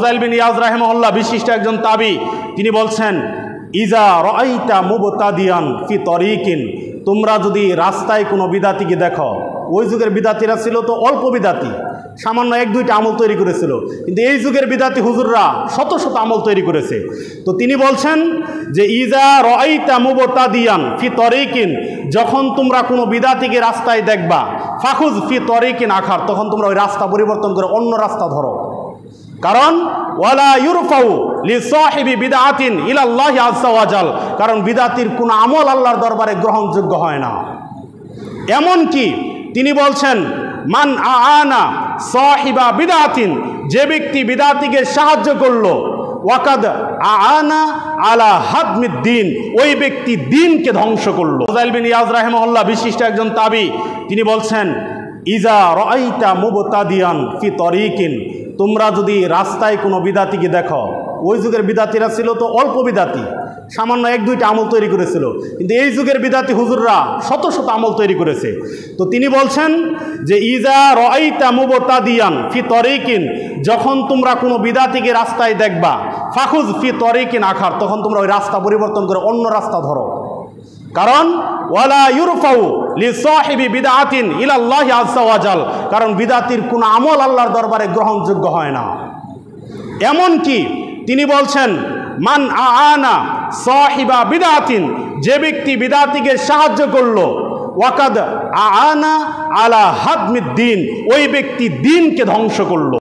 ফুযাইল বিন ইয়াজ রাহিমাহুল্লাহ বিশিষ্ট একজন তাবি, তিনি বলছেন, ইজা রাআইতা মুবতাদিয়ান ফি তরিকিন, তোমরা যদি রাস্তায় কোনো বিদাতিকে দেখো, ওই যুগের বিদাতিরা ছিল তো অল্প বিদাতি, সামান্য এক দুইটা আমল তৈরি করেছিল, কিন্তু এই যুগের বিদাতি হুজুররা শত শত আমল তৈরি করেছে। তো তিনি বলছেন যে ইজা রাআইতা মুবতাদিয়ান ফি তরিকিন, যখন তোমরা কোনো বিদাতিকে রাস্তায় দেখবা, ফাখুজ ফি তরিকিন আখার, তখন তোমরা ওই রাস্তা পরিবর্তন করে অন্য রাস্তা ধরো। কারণ ওয়ালা ইউরফাউ লিসাহিবি বিদআতিন ইলাল্লাহি আযজা ওয়া জাল, কারণ বিদাতির কোনো আমল আল্লাহর দরবারে গ্রহণযোগ্য হয় না। এমন কি তিনি বলছেন, মান আআনা সাহিবা বিদআতিন, যে ব্যক্তি বিদআতিকে সাহায্য করলো, ওয়াকাদ আআনা আলা হাদমিদ দ্বীন, ওই ব্যক্তি দ্বীনকে ধ্বংস করলো। ফুযাইল বিন ইয়াজ রাহিমাহুল্লাহ বিশিষ্ট একজন তাবি, তিনি বলছেন, ইজা রাআইতা মুবতাদিয়ান ফি তরিকিন, তোমরা যদি রাস্তায় কোনো বিদাতিকে দেখো, ওই যুগের বিদাতিরা ছিল তো অল্প বিদাতি, সামান্য এক দুইটা আমল তৈরি করেছিল, কিন্তু এই যুগের বিদাতি হুজুররা শত শত আমল তৈরি করেছে। তো তিনি বলছেন যে ইজা রাআইতা মুবতাদিয়ান ফি তরিকিন, যখন তোমরা কোনো বিদাতিকে রাস্তায় দেখবা, ফাখুজ ফি তরিকিন আখার, তখন তোমরা ওই রাস্তা পরিবর্তন করে অন্য রাস্তা ধরো। কারণ ওয়ালা ইউরফাউ লিসাহিবি বিদআতিন ইলাল্লাহি আযজা ওয়া জাল, কারণ বিদাতির কোনো আমল আল্লাহর দরবারে গ্রহণযোগ্য হয় না। এমন কি তিনি বলছেন, মান আআনা সাহিবা বিদআতিন, যে ব্যক্তি বিদআতিকে সাহায্য করলো, ওয়াকাদ আআনা আলা হাদমিদ দ্বীন, ওই ব্যক্তি দ্বীনকে ধ্বংস করলো।